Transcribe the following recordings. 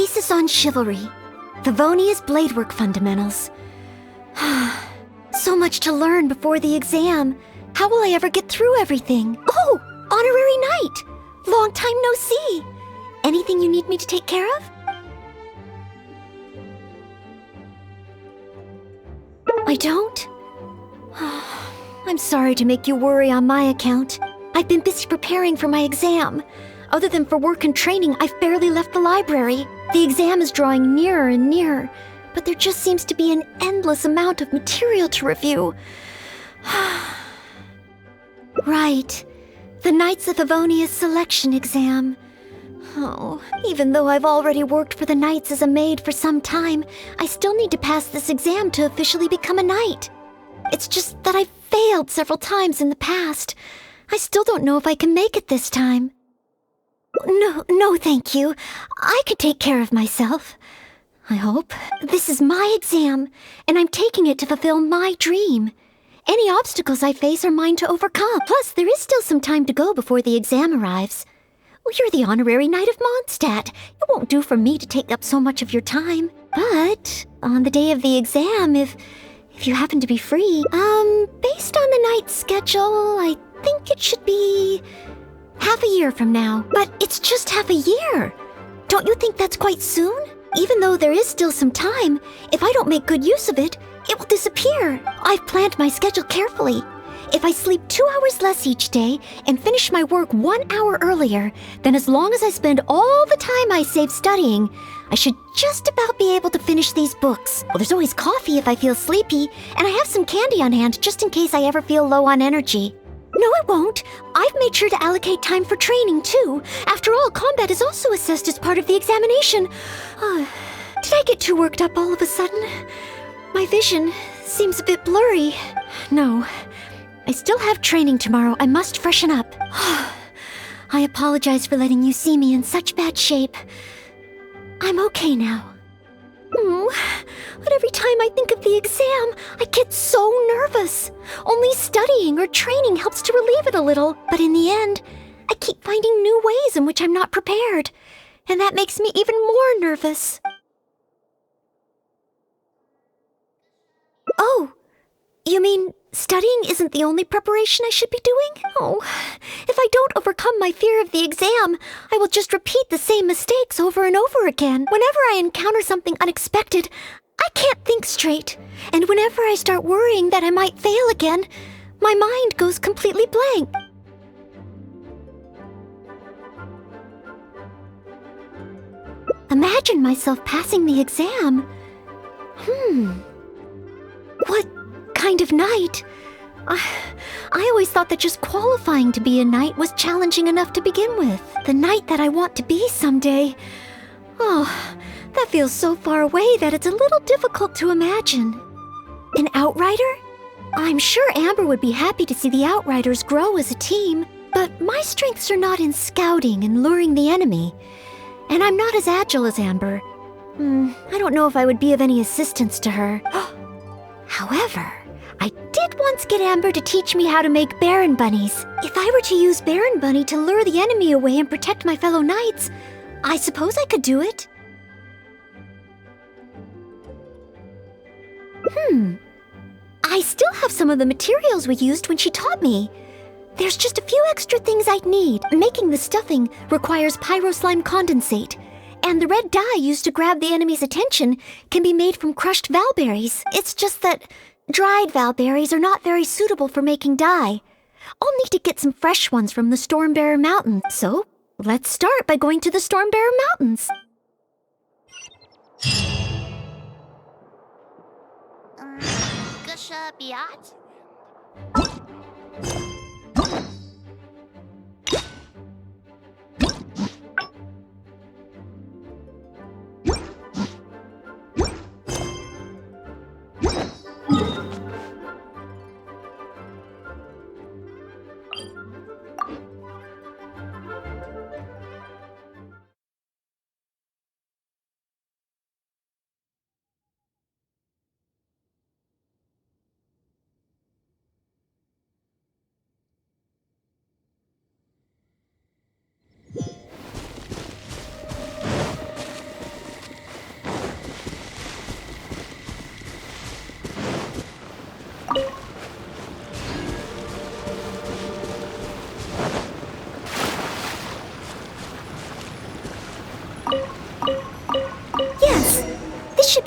Thesis on Chivalry. Favonia's Bladework Fundamentals. So much to learn before the exam. How will I ever get through everything? Oh, Honorary Knight! Long time no see! Anything you need me to take care of? I don't? I'm sorry to make you worry on my account. I've been busy preparing for my exam. Other than for work and training, I've barely left the library. The exam is drawing nearer and nearer, but there just seems to be an endless amount of material to review. Right. The Knights of Favonia's selection exam. Oh, even though I've already worked for the Knights as a maid for some time, I still need to pass this exam to officially become a knight. It's just that I've failed several times in the past. I still don't know if I can make it this time. No, thank you. I could take care of myself. I hope. This is my exam, and I'm taking it to fulfill my dream. Any obstacles I face are mine to overcome. Plus, there is still some time to go before the exam arrives. Well, you're the honorary knight of Mondstadt. It won't do for me to take up so much of your time. But on the day of the exam, if you happen to be free, based on the knight's schedule, I think it should be half a year from now. But it's just half a year. Don't you think that's quite soon? Even though there is still some time, if I don't make good use of it, it will disappear. I've planned my schedule carefully. If I sleep 2 hours less each day and finish my work 1 hour earlier, then as long as I spend all the time I save studying, I should just about be able to finish these books. Well, there's always coffee if I feel sleepy, and I have some candy on hand just in case I ever feel low on energy. No, it won't. I've made sure to allocate time for training, too. After all, combat is also assessed as part of the examination. Did I get too worked up all of a sudden? My vision seems a bit blurry. No, I still have training tomorrow. I must freshen up. I apologize for letting you see me in such bad shape. I'm okay now. But every time I think of the exam, I get so nervous. Only studying or training helps to relieve it a little. But in the end, I keep finding new ways in which I'm not prepared. And that makes me even more nervous. Oh, you mean studying isn't the only preparation I should be doing? Oh, if I don't overcome my fear of the exam, I will just repeat the same mistakes over and over again. Whenever I encounter something unexpected, I can't think straight. And whenever I start worrying that I might fail again, my mind goes completely blank. Imagine myself passing the exam. What kind of knight? I always thought that just qualifying to be a knight was challenging enough to begin with. The knight that I want to be someday. Oh, that feels so far away that it's a little difficult to imagine. An outrider? I'm sure Amber would be happy to see the outriders grow as a team, but my strengths are not in scouting and luring the enemy. And I'm not as agile as Amber. I don't know if I would be of any assistance to her. However, I did once get Amber to teach me how to make Baron Bunnies. If I were to use Baron Bunny to lure the enemy away and protect my fellow knights, I suppose I could do it. I still have some of the materials we used when she taught me. There's just a few extra things I'd need. Making the stuffing requires pyroslime condensate, and the red dye used to grab the enemy's attention can be made from crushed valberries. It's just that dried valberries are not very suitable for making dye. I'll need to get some fresh ones from the Stormbearer Mountain. So, let's start by going to the Stormbearer Mountains. Gusha Biat?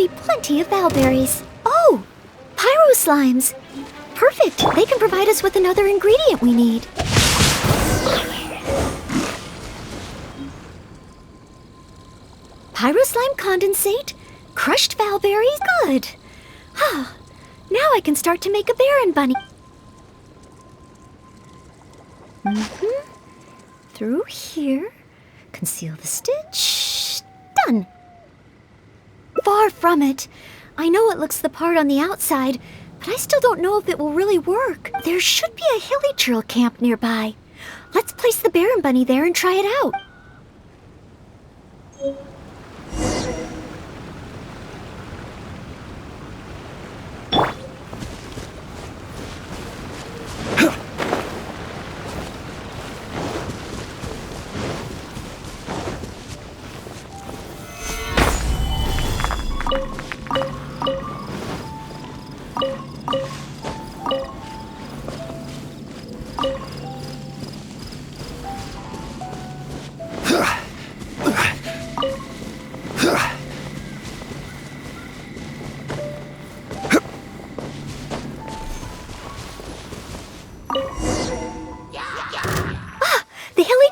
be plenty of valberries. Oh, pyro slimes. Perfect. They can provide us with another ingredient we need. Pyro slime condensate, crushed valberries. Good. Now I can start to make a Baron bunny. Through here. Conceal the stitch. Done. Far from it. I know it looks the part on the outside, but I still don't know if it will really work. There should be a hilly churl camp nearby. Let's place the Baron bunny there and try it out.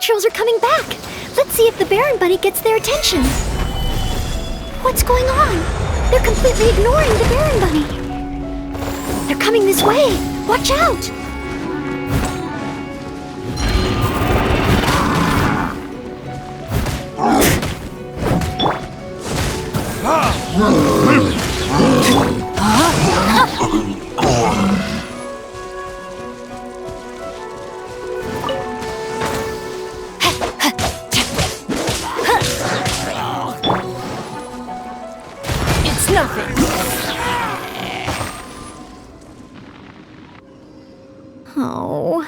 Churls are coming back. Let's see if the Baron bunny gets their attention. What's going on? They're completely ignoring the Baron bunny. They're coming this way. Watch out! Oh,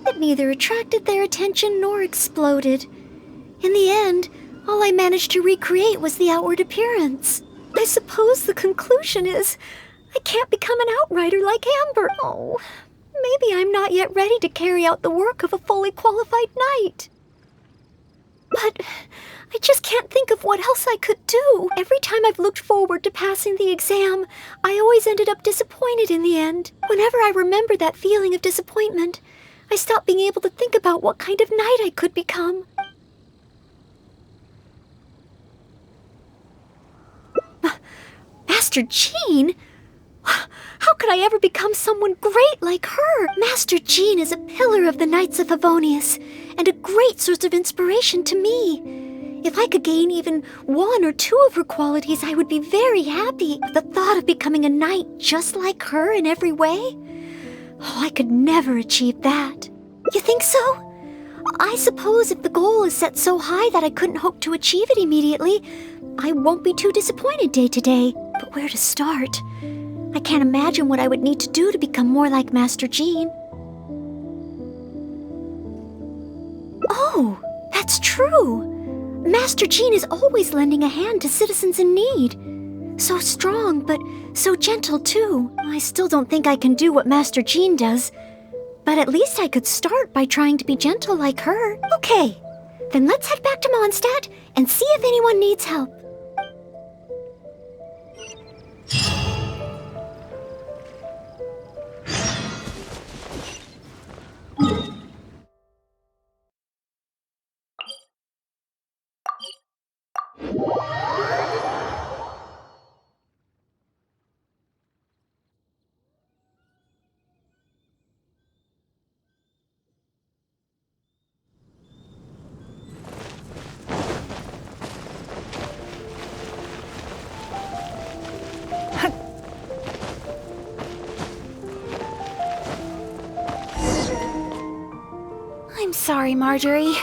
it neither attracted their attention nor exploded. In the end, all I managed to recreate was the outward appearance. I suppose the conclusion is I can't become an outrider like Amber. Oh, maybe I'm not yet ready to carry out the work of a fully qualified knight. But I just can't think of what else I could do. Every time I've looked forward to passing the exam, I always ended up disappointed in the end. Whenever I remember that feeling of disappointment, I stop being able to think about what kind of knight I could become. Master Jean? How could I ever become someone great like her? Master Jean is a pillar of the Knights of Favonius, and a great source of inspiration to me. If I could gain even one or two of her qualities, I would be very happy. The thought of becoming a knight just like her in every way? Oh, I could never achieve that. You think so? I suppose if the goal is set so high that I couldn't hope to achieve it immediately, I won't be too disappointed day to day. But where to start? I can't imagine what I would need to do to become more like Master Jean. Oh, that's true. Master Jean is always lending a hand to citizens in need. So strong, but so gentle too. I still don't think I can do what Master Jean does, but at least I could start by trying to be gentle like her. Okay, then let's head back to Mondstadt and see if anyone needs help. I'm sorry, Marjorie.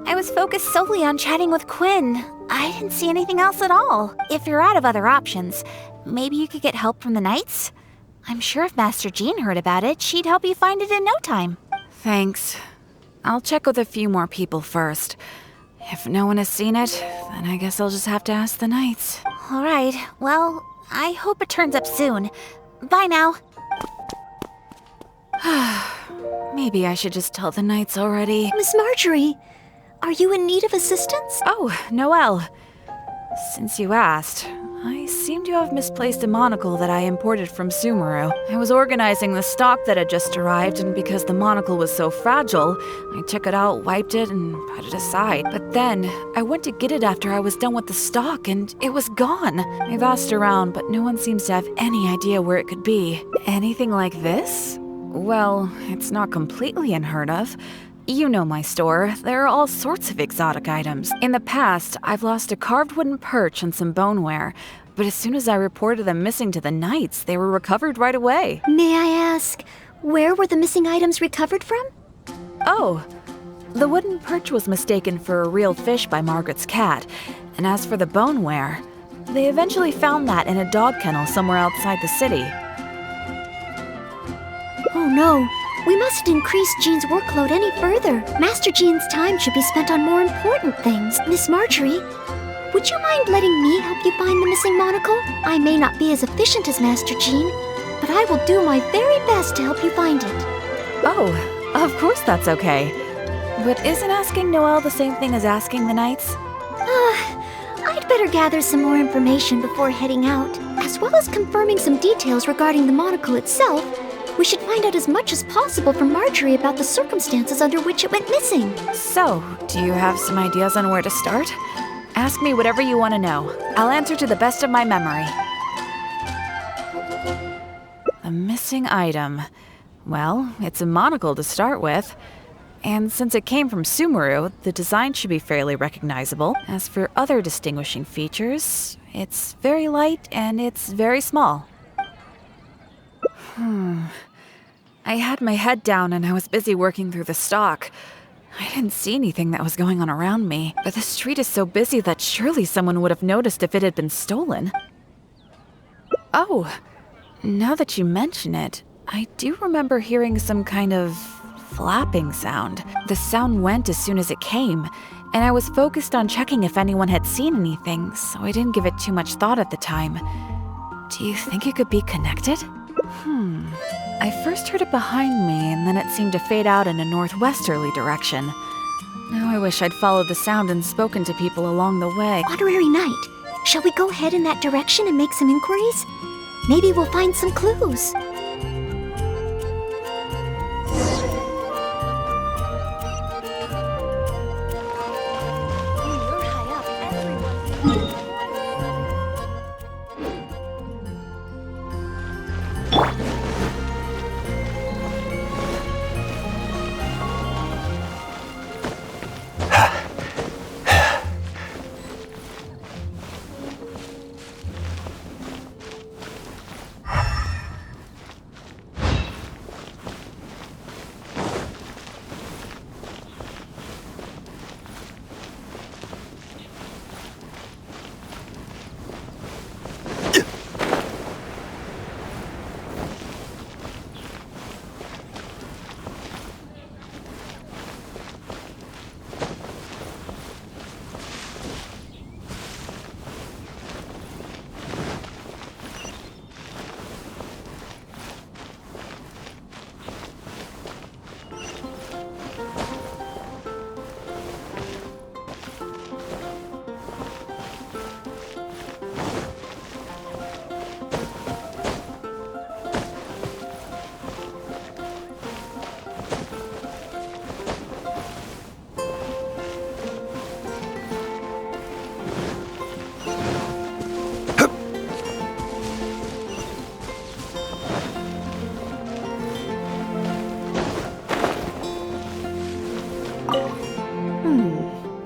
I was focused solely on chatting with Quinn. I didn't see anything else at all. If you're out of other options, maybe you could get help from the Knights? I'm sure if Master Jean heard about it, she'd help you find it in no time. Thanks. I'll check with a few more people first. If no one has seen it, then I guess I'll just have to ask the Knights. All right. Well, I hope it turns up soon. Bye now. Maybe I should just tell the Knights already. Miss Marjorie, are you in need of assistance? Oh, Noelle. Since you asked, I seem to have misplaced a monocle that I imported from Sumeru. I was organizing the stock that had just arrived, and because the monocle was so fragile, I took it out, wiped it, and put it aside. But then, I went to get it after I was done with the stock, and it was gone. I've asked around, but no one seems to have any idea where it could be. Anything like this? Well, it's not completely unheard of. You know my store. There are all sorts of exotic items. In the past, I've lost a carved wooden perch and some boneware, but as soon as I reported them missing to the Knights, they were recovered right away. May I ask, where were the missing items recovered from? Oh, the wooden perch was mistaken for a real fish by Margaret's cat, and as for the boneware, they eventually found that in a dog kennel somewhere outside the city. Oh no, we mustn't increase Jean's workload any further. Master Jean's time should be spent on more important things. Miss Marjorie, would you mind letting me help you find the missing monocle? I may not be as efficient as Master Jean, but I will do my very best to help you find it. Oh, of course that's okay. But isn't asking Noelle the same thing as asking the Knights? I'd better gather some more information before heading out. As well as confirming some details regarding the monocle itself, we should find out as much as possible from Marjorie about the circumstances under which it went missing. So, do you have some ideas on where to start? Ask me whatever you want to know. I'll answer to the best of my memory. The missing item. Well, it's a monocle to start with. And since it came from Sumeru, the design should be fairly recognizable. As for other distinguishing features, it's very light and it's very small. I had my head down and I was busy working through the stock. I didn't see anything that was going on around me, but the street is so busy that surely someone would have noticed if it had been stolen. Oh, now that you mention it, I do remember hearing some kind of flapping sound. The sound went as soon as it came, and I was focused on checking if anyone had seen anything, so I didn't give it too much thought at the time. Do you think it could be connected? I first heard it behind me, and then it seemed to fade out in a northwesterly direction. Now I wish I'd followed the sound and spoken to people along the way. Honorary Knight, shall we go head in that direction and make some inquiries? Maybe we'll find some clues.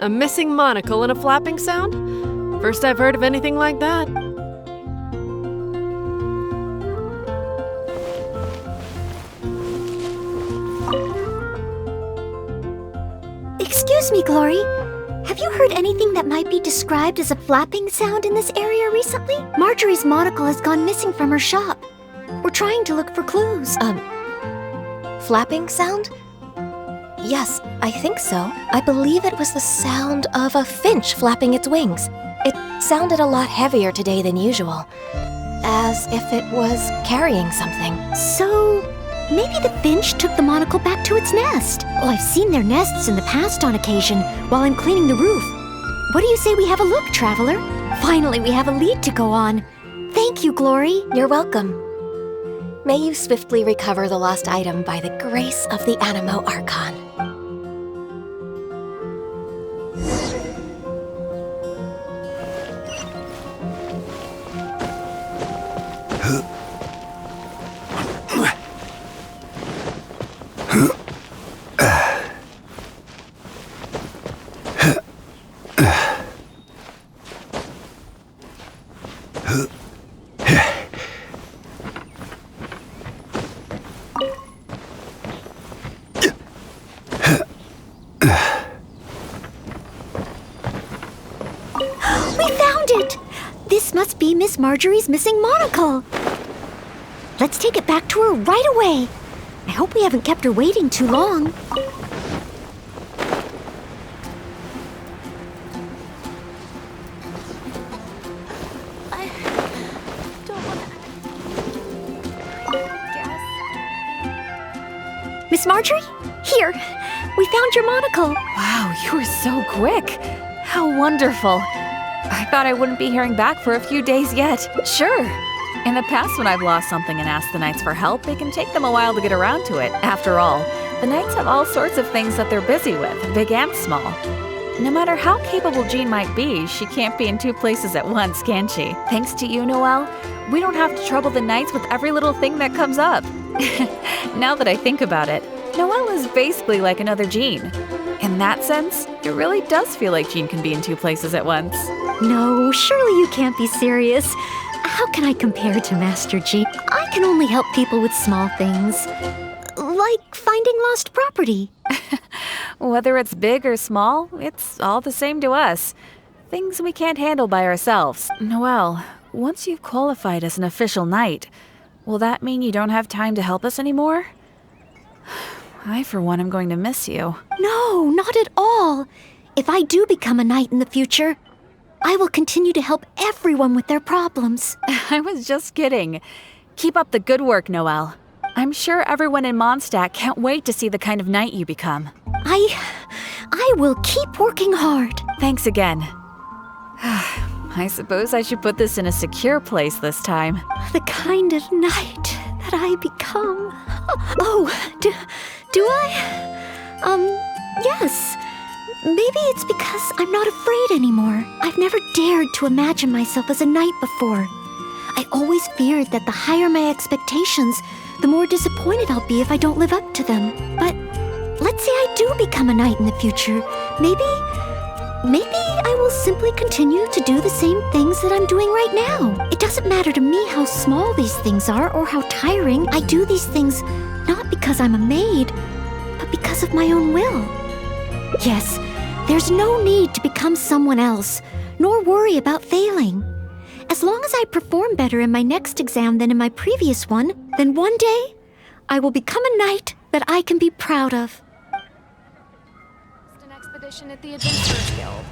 A missing monocle and a flapping sound? First I've heard of anything like that. Excuse me, Glory. Have you heard anything that might be described as a flapping sound in this area recently? Marjorie's monocle has gone missing from her shop. We're trying to look for clues. Flapping sound? Yes, I think so. I believe it was the sound of a finch flapping its wings. It sounded a lot heavier today than usual, as if it was carrying something. So, maybe the finch took the monocle back to its nest. Oh, I've seen their nests in the past on occasion while I'm cleaning the roof. What do you say we have a look, traveler? Finally, we have a lead to go on. Thank you, Glory. You're welcome. May you swiftly recover the lost item by the grace of the Animo Archon. We found it! This must be Miss Marjorie's missing monocle. Let's take it back to her right away. I hope we haven't kept her waiting too long. Miss Marjorie? Here! We found your monocle! Wow, you were so quick. How wonderful. I thought I wouldn't be hearing back for a few days yet. Sure. In the past, when I've lost something and asked the Knights for help, it can take them a while to get around to it. After all, the Knights have all sorts of things that they're busy with, big and small. No matter how capable Jean might be, she can't be in two places at once, can she? Thanks to you, Noelle, we don't have to trouble the Knights with every little thing that comes up. Now that I think about it, Noelle is basically like another Jean. In that sense, it really does feel like Jean can be in two places at once. No, surely you can't be serious. How can I compare to Master G? I can only help people with small things. Like finding lost property. Whether it's big or small, it's all the same to us. Things we can't handle by ourselves. Noelle, once you've qualified as an official knight, will that mean you don't have time to help us anymore? I, for one, am going to miss you. No, not at all. If I do become a knight in the future, I will continue to help everyone with their problems. I was just kidding. Keep up the good work, Noelle. I'm sure everyone in Mondstadt can't wait to see the kind of knight you become. I will keep working hard. Thanks again. I suppose I should put this in a secure place this time. The kind of knight that I become. Oh, do I? Yes. Maybe it's because I'm not afraid anymore. I've never dared to imagine myself as a knight before. I always feared that the higher my expectations, the more disappointed I'll be if I don't live up to them. But let's say I do become a knight in the future. Maybe I will simply continue to do the same things that I'm doing right now. It doesn't matter to me how small these things are or how tiring. I do these things not because I'm a maid, but because of my own will. Yes, there's no need to become someone else, nor worry about failing. As long as I perform better in my next exam than in my previous one, then one day, I will become a knight that I can be proud of. An expedition at the Adventurers Guild.